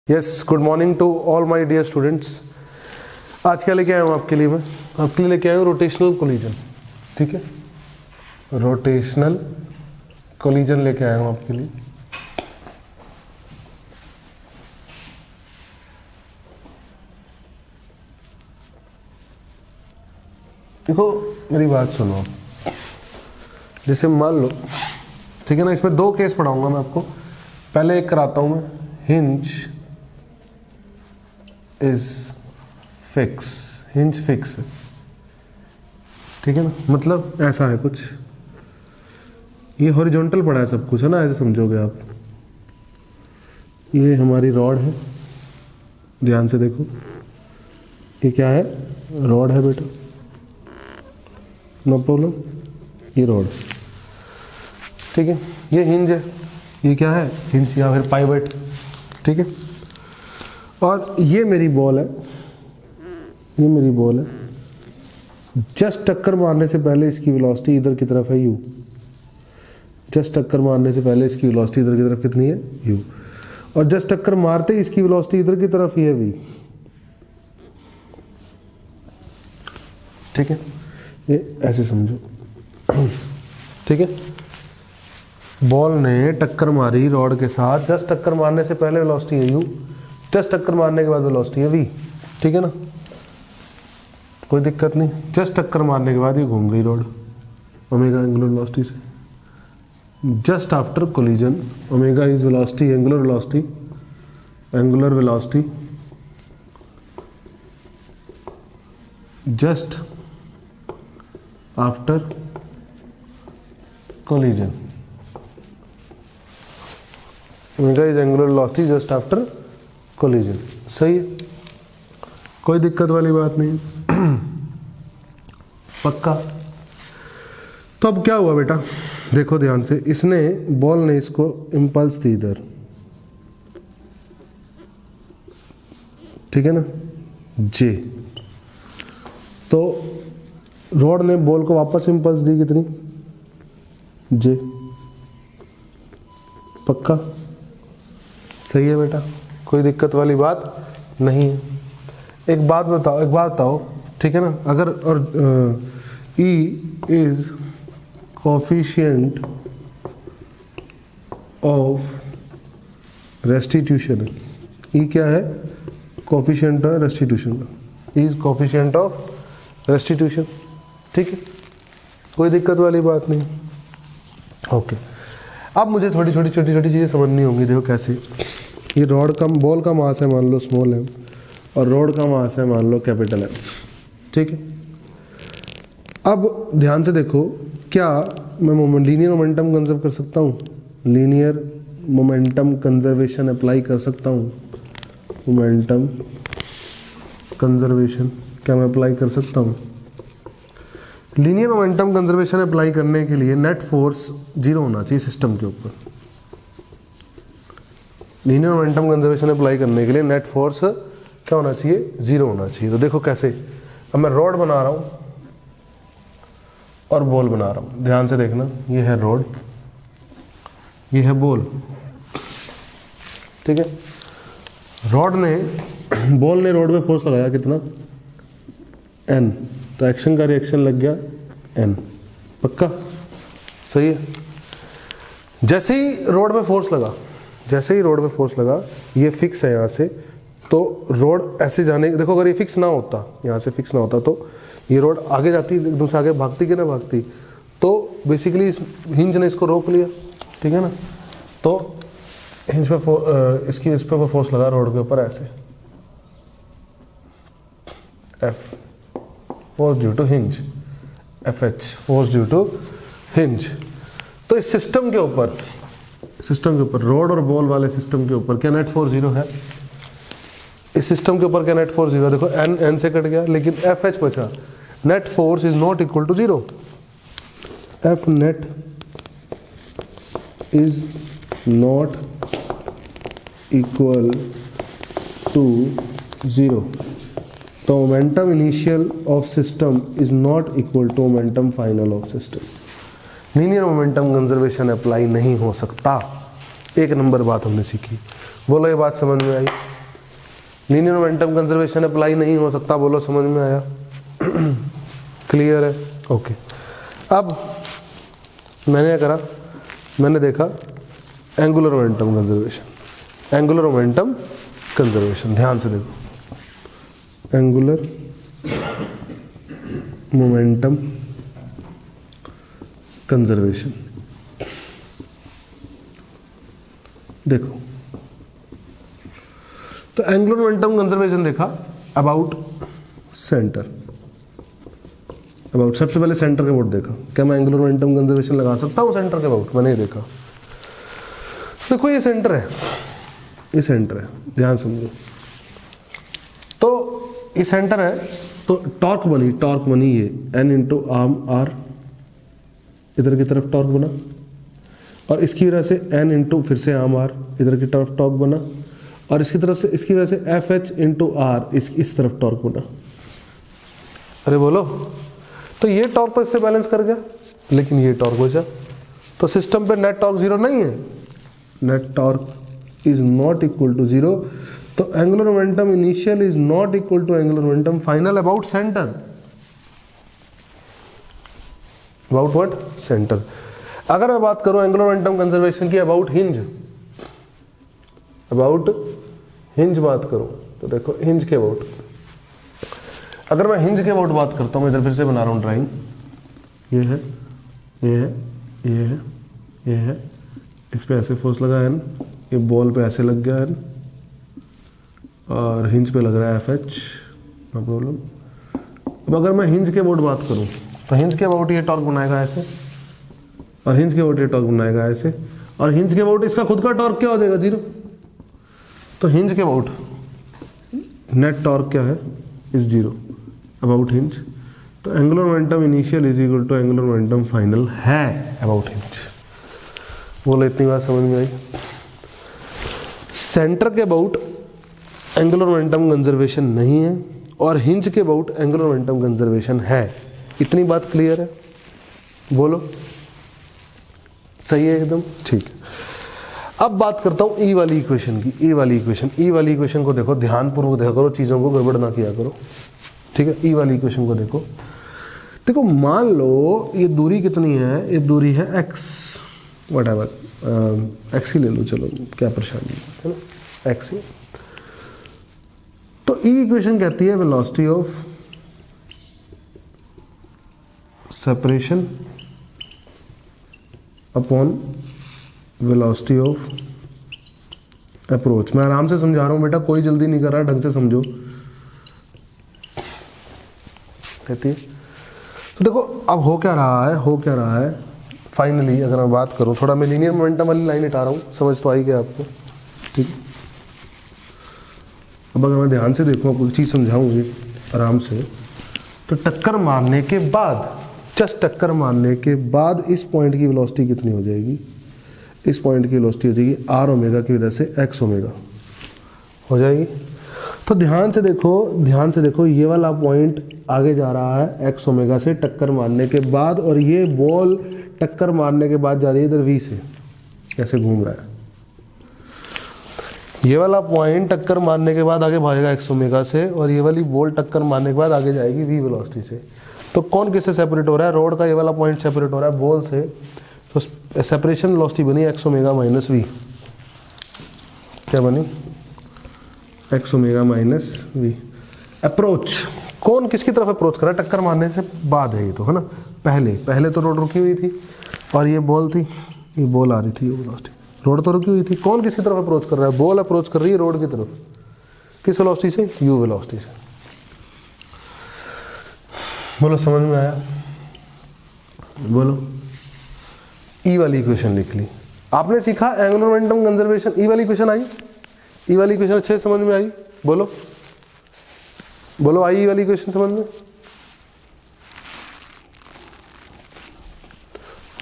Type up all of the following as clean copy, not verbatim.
Yes, good morning to all my dear students. आज क्या लेके आया हूँ आपके लिए? मैं आपके लिए लेके आया हूँ रोटेशनल कोलिजन। ठीक है, रोटेशनल कोलिजन लेके आया हूँ आपके लिए। देखो मेरी बात सुनो, जैसे मान लो, ठीक है ना, इसमें दो केस पढ़ाऊंगा मैं आपको। पहले एक कराता हूं मैं, hinge is fix, hinge fix है, ठीक है ना, मतलब ऐसा है कुछ, ये हॉरिजॉन्टल पड़ा है सब कुछ, है ना, ऐसे समझोगे आप। ये हमारी रॉड है, ध्यान से देखो, ये क्या है? रॉड है बेटा, नो प्रॉब्लम, ये रॉड, ठीक है। ये हिंज है, ये क्या है? हिंज या फिर पाइवट, ठीक है। और ये मेरी बॉल है, ये मेरी बॉल है। जस्ट टक्कर मारने से पहले इसकी वेलोसिटी इधर की तरफ है u। जस्ट टक्कर मारने से पहले इसकी वेलोसिटी इधर की तरफ कितनी है? u। और जस्ट टक्कर मारते ही इसकी वेलोसिटी इधर की तरफ ही है v, ठीक है। ये ऐसे समझो, ठीक है। बॉल ने टक्कर मारी रॉड के साथ, जस्ट टक्कर मारने से पहले वेलोसिटी है u, जस्ट टक्कर मारने के बाद वेलोसिटी है v, ठीक है ना, कोई दिक्कत नहीं। जस्ट टक्कर मारने के बाद ये घूम गई रॉड ओमेगा एंगुलर वेलोसिटी से। Just after collision, omega is velocity, angular velocity, angular velocity just after collision, omega is angular velocity just after collision. सही है, कोई दिक्कत वाली बात नहीं, पक्का। तो अब क्या हुआ बेटा, देखो ध्यान से, इसने, बॉल ने इसको इंपल्स दी इधर, ठीक है ना, जे। तो रॉड ने बॉल को वापस इंपल्स दी कितनी? जे, पक्का। सही है बेटा, कोई दिक्कत वाली बात नहीं है। एक बात बताओ, ठीक है ना, अगर और E is coefficient of restitution. E क्या है? Coefficient of restitution, is coefficient of restitution, ठीक है, कोई दिक्कत वाली बात नहीं। ओके, अब मुझे थोड़ी छोटी चीजें समझनी होंगी। देखो कैसे, ये रॉड का, बॉल का मास है मान लो स्मॉल m, और रॉड का मास है मान लो कैपिटल M, ठीक है। अब ध्यान से देखो, क्या मैं लीनियर मोमेंटम कंजर्व कर सकता हूँ? लीनियर मोमेंटम कंजर्वेशन अप्लाई कर सकता हूँ? मोमेंटम कंजर्वेशन क्या मैं अप्लाई कर सकता हूँ? लीनियर मोमेंटम कंजर्वेशन अप्लाई करने के लिए नेट फोर्स 0 होना चाहिए सिस्टम के ऊपर। लीनियर मोमेंटम कंजर्वेशन अप्लाई करने के लिए नेट फोर्स क्या होना चाहिए? 0 होना चाहिए। तो देखो कैसे, अब मैं रॉड बना रहा हूं और बॉल बना रहा हूं, ध्यान से देखना, ये है रॉड, ये है बॉल, ठीक है। बॉल ने रॉड में फोर्स लगाया कितना? N, तो एक्शन का रिएक्शन लग गया N, पक्का। सही है। जैसे ही रोड में फोर्स लगा, ये फिक्स है यहाँ से, तो रोड ऐसे जाने, देखो अगर ये फिक्स ना होता, यहाँ से फिक्स ना होता, तो ये रोड आगे जाती, एकदम से आगे भागती कि ना भागती, तो बेसिकली इस हिंज ने इसको रोक लिया, ठीक है ना। तो हिंज पे इसकी इस पे फोर्स लगा रोड के ऊपर ऐसे, F force due to hinge, FH force due to hinge. तो इस सिस्टम के ऊपर रोड और बॉल वाले सिस्टम के ऊपर क्या नेट फोर्स 0 है? इस सिस्टम के ऊपर क्या नेट फोर्स 0? देखो N से कट गया, लेकिन FH बचा। Net force is not equal to 0। F net is not equal to 0। तो momentum initial of system is not equal to momentum final of system. Linear momentum conservation apply नहीं हो सकता। एक number बात हमने सीखी, बोलो ये बात समझ में आई? लीनियर मोमेंटम कंजर्वेशन अप्लाई नहीं हो सकता। बोलो समझ में आया? क्लियर है? ओके। अब मैंने क्या करा, मैंने देखा angular momentum conservation. Angular momentum conservation ध्यान से देखो, एंगुलर मोमेंटम कंजर्वेशन। देखो तो एंगुलर मोमेंटम कंजर्वेशन देखा अबाउट सेंटर, अबाउट सबसे पहले सेंटर के अबाउट देखा। क्या मैं एंगुलर मोमेंटम कंजर्वेशन लगा सकता हूं सेंटर के अबाउट? मैंने ये देखा। देखो ये सेंटर है, ये सेंटर है, ध्यान समझो। तो ये सेंटर है तो टॉर्क बनी ये एन इंटू आर्म आर, इधर की तरफ टॉर्क बना, और इसकी वजह से एन इंटू फिर से आर्म आर, इधर की तरफ टॉर्क बना, और इसकी तरफ से इसकी वजह से एफ एच इंटू आर, इस तरफ टॉर्क बना। अरे बोलो, तो ये टॉर्क तो इससे बैलेंस कर गया, लेकिन ये टॉर्क बचा। तो सिस्टम पे नेट टॉर्क जीरो नहीं है, net torque is not equal to zero. तो angular momentum initial is not equal to angular momentum final about centre. About what? Centre. अगर मैं बात करूं एंगुलर मोमेंटम कंजर्वेशन की अबाउट हिंज, अबाउट हिंज बात करूं तो देखो हिंज के अबाउट, अगर मैं हिंज के अबाउट बात करता हूं, इधर फिर से बना रहा हूं ड्राइंग, ये है, ये है, ये है, ये है, इस पे ऐसे फोर्स लगा है, ये बॉल पे ऐसे लग गया है, और हिंज पे लग रहा है एफ एच, नो प्रॉब्लम। अब अगर मैं हिंज के अबाउट बात करूं तो हिंज के अबाउट ये टॉर्क बनाएगा ऐसे, और हिंज के अबाउट ये टॉर्क बनाएगा ऐसे, और हिंज के अबाउट इसका खुद का टॉर्क क्या हो जाएगा? जीरो। तो हिंज के अबाउट नेट टॉर्क क्या है? Is zero about hinge. तो angular momentum initial is equal to angular momentum final है अबाउट हिंज। बोलो इतनी बात समझ में आई? सेंटर के अबाउट एंगुलर मोमेंटम कंजर्वेशन नहीं है, और हिंज के अबाउट एंगुलर मोमेंटम कंजर्वेशन है। इतनी बात क्लियर है? बोलो सही है एकदम? ठीक है। अब बात करता हूं ई वाली इक्वेशन की। ई वाली इक्वेशन को देखो, ध्यानपूर्वक देखा करो, चीजों को गड़बड़ ना किया करो, ठीक है? ई वाली इक्वेशन को देखो। देखो मान लो ये दूरी कितनी है? ये दूरी है x, व्हाटएवर, x ही ले लो, चलो क्या परेशानी है ना, x ही। तो ई इक्वेशन कहती है velocity of separation upon velocity of approach. मैं आराम से समझा रहा हूं बेटा, कोई जल्दी नहीं कर रहा, ढंग से समझो। कहती है तो देखो अब हो क्या रहा है फाइनली, अगर मैं बात करूं, थोड़ा मैं लीनियर मोमेंटम वाली लाइन हटा रहा हूं, समझ तो आई गया आपको? ठीक है। अब अगर मैं ध्यान से देखूं, कोई चीज समझाऊंगी आराम से, तो टक्कर मारने के बाद, जस्ट टक्कर मारने के बाद इस पॉइंट की वेलोसिटी कितनी हो जाएगी? इस पॉइंट की वेलोसिटी हो जाएगी आर ओमेगा की वजह से एक्स ओमेगा हो जाएगी। तो ध्यान से देखो, ये वाला पॉइंट आगे जा रहा है एक्स ओमेगा से टक्कर मारने के बाद, और ये बॉल टक्कर मारने के बाद जा रही है इधर वी से, कैसे घूम रहा है। ये वाला पॉइंट टक्कर मारने के बाद आगे भागेगा एक्स ओमेगा से, और ये वाली बॉल टक्कर मारने के बाद आगे जाएगी वी वेलोसिटी से। तो कौन किससे सेपरेट हो रहा है? रोड का ये वाला पॉइंट सेपरेट हो रहा है बॉल से। तो सेपरेशन वेलोसिटी बनी एक्स ओमेगा माइनस वी। क्या बनी? X omega minus v. Approach, कौन किसकी तरफ अप्रोच कर रहा है? टक्कर मारने से बाद है ये तो, है ना। पहले तो रोड रुकी हुई थी, और ये बॉल थी, ये बॉल आ रही थी, ये वेलोसिटी, रोड तो रुकी हुई थी। कौन किसकी तरफ अप्रोच कर रहा है? बॉल अप्रोच कर रही है रोड की तरफ, किस वेलोसिटी से? यू वेलोसिटी से। बोलो समझ में आया? बोलो। ई वाली इक्वेशन लिख ली आपने, सीखा एंगुलर मोमेंटम कंजर्वेशन। ई वाली इक्वेशन आई? ई वाली इक्वेशन अच्छे से समझ में आई? बोलो आई ई वाली इक्वेशन समझ में?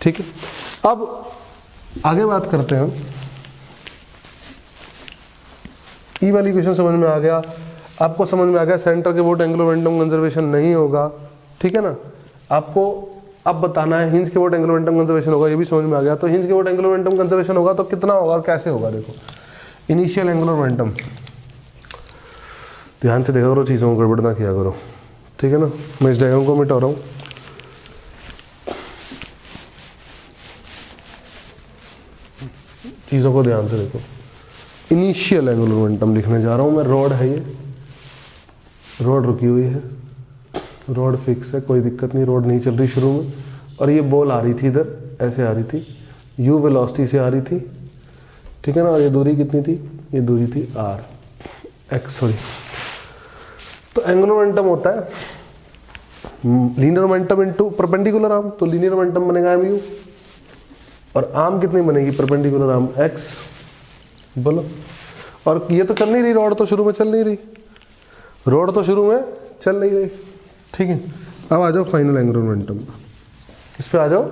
ठीक है। अब आगे बात करते हैं। ई वाली इक्वेशन समझ में आ गया आपको? समझ में आ गया सेंटर के बोट एंगुलर मोमेंटम कंजर्वेशन नहीं होगा, ठीक है ना। आपको अब बताना है हिंज के बोट एंगुलर मोमेंटम कंजर्वेशन होगा, ये भी समझ में आ गया। तो हिंज के बोट एंगुलर मोमेंटम कंजर्वेशन होगा तो कितना होगा और कैसे होगा? देखो, इनिशियल एंगुलर मोमेंटम, ध्यान से देखा करो, चीज़ों को गड़बड़ ना किया करो, ठीक है ना। मैं इस डायग्राम को मिटा रहा हूँ। चीज़ों को ध्यान से देखो। इनिशियल एंगुलर मोमेंटम लिखने जा रहा हूँ मैं। रॉड है ये, रॉड रुकी हुई है, रॉड फिक्स है, कोई दिक्कत नहीं, रॉड नहीं चल रही शुरू में। और ये बॉल आ रही थी इधर, ऐसे आ रही थी, u वेलोसिटी से आ रही थी, ठीक है ना। और ये दूरी कितनी थी, ये दूरी थी x, सॉरी। तो एंगुलर मोमेंटम होता है linear momentum into perpendicular arm, तो लीनियर मोमेंटम बनेगा mu, और आर्म कितनी बनेगी, परपेंडिकुलर आर्म x, बोलो। और ये तो चल नहीं रही, रॉड तो शुरू में चल नहीं रही, रॉड तो शुरू में चल नहीं रही, ठीक है। अब आ जाओ फाइनल एंगुलर मोमेंटम, इस पे आ जाओ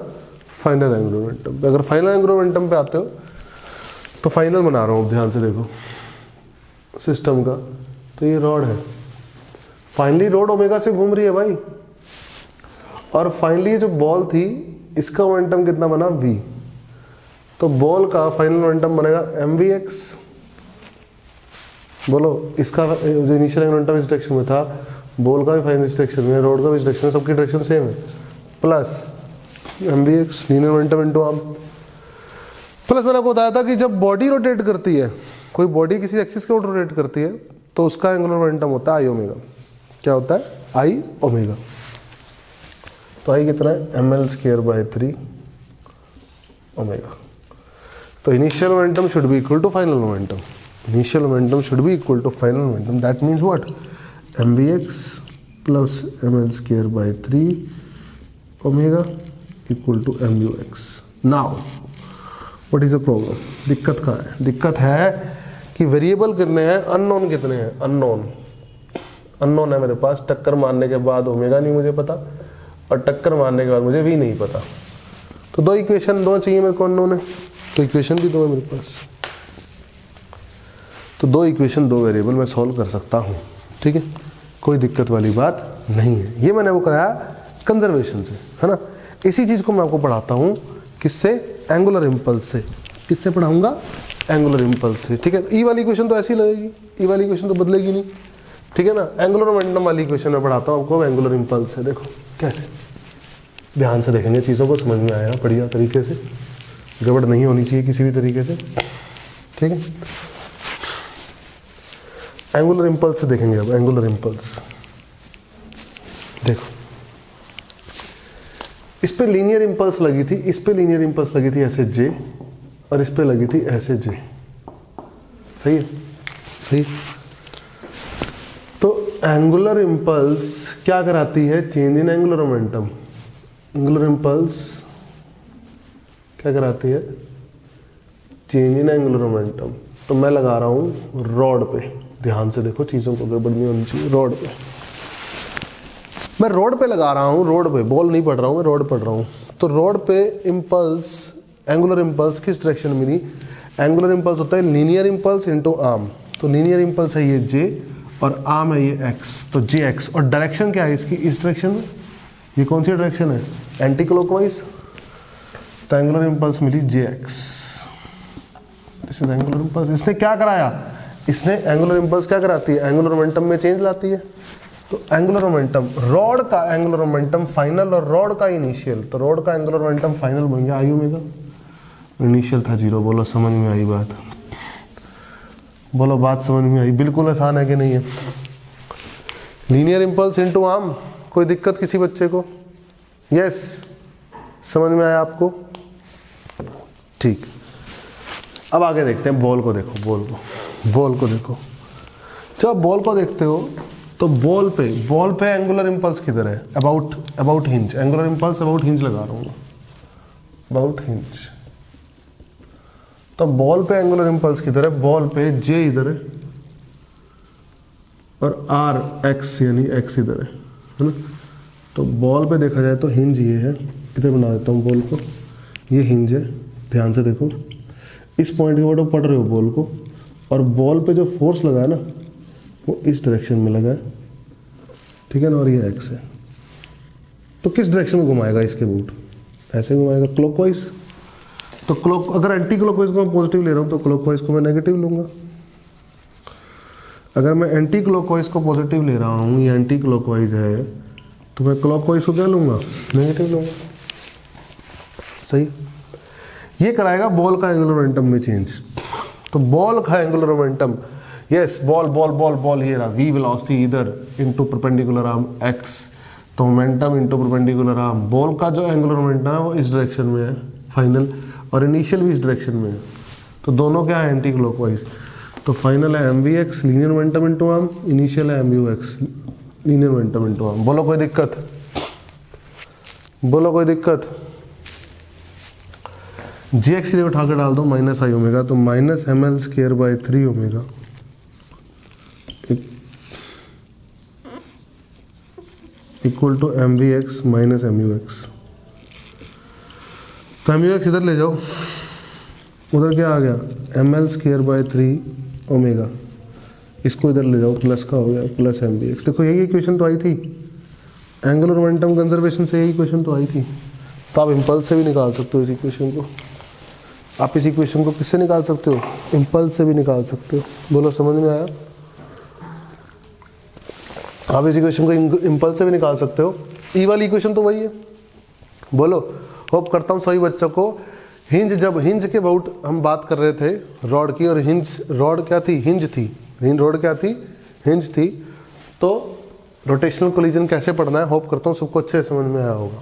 फाइनल एंगुलर मोमेंटम पे। अगर फाइनल एंगुलर मोमेंटम पे आते हो तो फाइनल बना रहा हूँ, ध्यान से देखो सिस्टम का। तो ये रॉड है, फाइनली रॉड ओमेगा से घूम रही है भाई, और फाइनली जो बॉल थी इसका मोमेंटम कितना बना v, तो बॉल का फाइनल मोमेंटम बनेगा mvx, बोलो। इसका जो इनिशियल मोमेंटम इस डायरेक्शन में था, बॉल का भी फाइनल इस डायरेक्शन में, रोड का भी इस डायरेक्शन में, सबकी डायरेक्शन सेम है, plus mvx linear momentum into arm. Plus मैंने आपको बताया था कि जब बॉडी रोटेट करती है, कोई बॉडी किसी एक्सिस के ऊपर रोटेट करती है, तो उसका एंगुलर मोमेंटम होता है आई ओमेगा। क्या होता है, आई ओमेगा। तो आई कितना है, ml²/3 ओमेगा। तो initial momentum should be equal to final momentum, initial momentum should be equal to final momentum. That means what, mvx plus ml²/3 omega equal to mux। Now what is the problem, दिक्कत कहाँ है, दिक्कत है कि variable कितने हैं, unknown कितने हैं, अननोन है मेरे पास। टक्कर मारने के बाद ओमेगा नहीं मुझे पता, और टक्कर मारने के बाद मुझे v नहीं पता। तो दो इक्वेशन, दो चाहिए मेरे को अननोन है, तो इक्वेशन भी दो है मेरे पास। तो दो इक्वेशन, दो वेरिएबल मैं सॉल्व कर सकता हूँ, ठीक है, कोई दिक्कत वाली बात नहीं है। ये मैंने वो कराया कंजर्वेशन से, है ना। इसी चीज को मैं आपको पढ़ाता हूँ किससे, एंगुलर इंपल्स से। किससे पढ़ाऊंगा, एंगुलर इंपल्स से, ठीक है। ई वाली इक्वेशन तो ऐसी लगेगी, ई वाली इक्वेशन तो बदलेगी नहीं, ठीक है ना। एंगुलर मोमेंटम वाली इक्वेशन में पढ़ाता हूँ आपको एंगुलर इंपल्स से। देखो कैसे, ध्यान से देखेंगे, चीज़ों को समझ में आएगा बढ़िया तरीके से, गड़बड़ नहीं होनी चाहिए किसी भी तरीके से, ठीक है। एंगुलर इंपल्स से देखेंगे अब, एंगुलर इंपल्स। देखो इस पे लीनियर इंपल्स लगी थी, इस पे लीनियर इंपल्स लगी थी ऐसे जे, और इस पे लगी थी ऐसे जे, सही है, सही। तो एंगुलर इंपल्स क्या कराती है, change in angular momentum. Angular impulse क्या कराती है, चेंज इन एंगुलर मोमेंटम। तो मैं लगा रहा हूं रॉड पे, ध्यान से देखो, चीजों को गड़बड़ नहीं होनी चाहिए। रॉड पे मैं रोड पे लगा रहा हूँ, रोड पे, बॉल नहीं पढ़ रहा हूँ मैं, रोड पढ़ रहा हूँ। तो रोड पे इंपल्स, एंगुलर इंपल्स किस डायरेक्शन में मिली, एंगुलर इंपल्स होता है लीनियर इंपल्स इनटू आर्म। तो लीनियर इंपल्स है ये जे, और आर्म है ये एक्स, तो जे एक्स। और डायरेक्शन क्या है इसकी, इस डायरेक्शन में। ये कौन सी डायरेक्शन है, एंटी क्लॉकवाइज। तो एंगुलर इंपल्स मिली जे एक्स, एंगुलर इंपल्स। इसने क्या कराया, इसने एंगुलर इंपल्स क्या कराती है, एंगुलर मोमेंटम में चेंज लाती है। तो एंगुलर मोमेंटम, रॉड का एंगुलर मोमेंटम फाइनल और रॉड का इनिशियल, तो रॉड का एंगुलर मोमेंटम फाइनल बन गया आई ओमेगा, इनिशियल था 0। बोलो समझ में आई बात, बोलो बात समझ में आई। बिल्कुल आसान है कि नहीं है। लीनियर इंपल्स इनटू आर्म, कोई दिक्कत किसी बच्चे को, यस, समझ में आया आपको, ठीक। अब आगे देखते हैं, बॉल को देखो, बॉल को देखो। जब बॉल को देखते हो तो बॉल पे एंगुलर इंपल्स किधर है, about hinge. Angular impulse about hinge लगा रहा हूँ, अबाउट हिंज। तो बॉल पे एंगुलर इंपल्स किधर है, बॉल पे जे इधर है और आर एक्स यानी एक्स इधर है ना। तो बॉल पे देखा जाए तो हिंज ये है, इधर बना देता हूँ बॉल को, ये हिंज है। ध्यान से देखो, इस पॉइंट के ऊपर पढ़ रहे हो बॉल को, और बॉल पे जो फोर्स लगा है ना वो इस डायरेक्शन में लगा है, ठीक है ना, और ये एक्स है। तो किस डायरेक्शन में घुमाएगा इसके बूट, ऐसे घुमाएगा क्लॉकवाइज। तो अगर एंटी क्लॉकवाइज को मैं पॉजिटिव ले रहा हूं तो क्लॉकवाइज को मैं नेगेटिव लूंगा। अगर मैं एंटी क्लॉकवाइज को पॉजिटिव ले रहा हूँ, ये एंटी क्लॉकवाइज है, तो मैं क्लॉकवाइज को क्या लूँगा, नेगेटिव लूँगा। सही। ये कराएगा बॉल का एंगुलर मोमेंटम में चेंज। तो बॉल का angular momentum, yes ball ball ball ball, ये रहा v वेलोसिटी इधर इनटू परपेंडिकुलर आर्म x, तो momentum into perpendicular arm. Ball का जो एंगुलर मोमेंटम है वो इस डायरेक्शन में है फाइनल, और इनिशियल भी इस डायरेक्शन में है, तो दोनों क्या है एंटी क्लॉकवाइज। तो फाइनल है mvx linear momentum into arm, initial है mux linear momentum into arm. बोलो कोई दिक्कत, बोलो कोई दिक्कत। जी एक्स की जगह उठा कर डाल दो माइनस आई ओमेगा, तो minus m l square by 3 omega equal to m v x minus m u x. तो एम यू एक्स इधर ले जाओ, उधर क्या आ गया m l square by 3 omega, इसको इधर ले जाओ, प्लस का हो गया प्लस एम वी एक्स। देखो यही इक्वेशन तो आई थी, एंगुलर मोमेंटम कंजर्वेशन से यही इक्वेशन तो आई थी। तो आप इम्पल्स से भी निकाल सकते हो इस इक्वेशन को। आप इस इक्वेशन को किससे निकाल सकते हो, इम्पल्स से भी निकाल सकते हो। बोलो समझ में आया। आप इस इक्वेशन को इम्पल्स से भी निकाल सकते हो, ई वाली इक्वेशन तो वही है। बोलो, होप करता हूँ सभी बच्चों को। हिंज, जब हिंज के अबाउट हम बात कर रहे थे रॉड की, और हिंज रॉड क्या थी, हिंज थी, रॉड क्या थी, हिंज थी। तो रोटेशनल कोलिजन कैसे पढ़ना है, होप करता हूँ सबको अच्छे से समझ में आया होगा।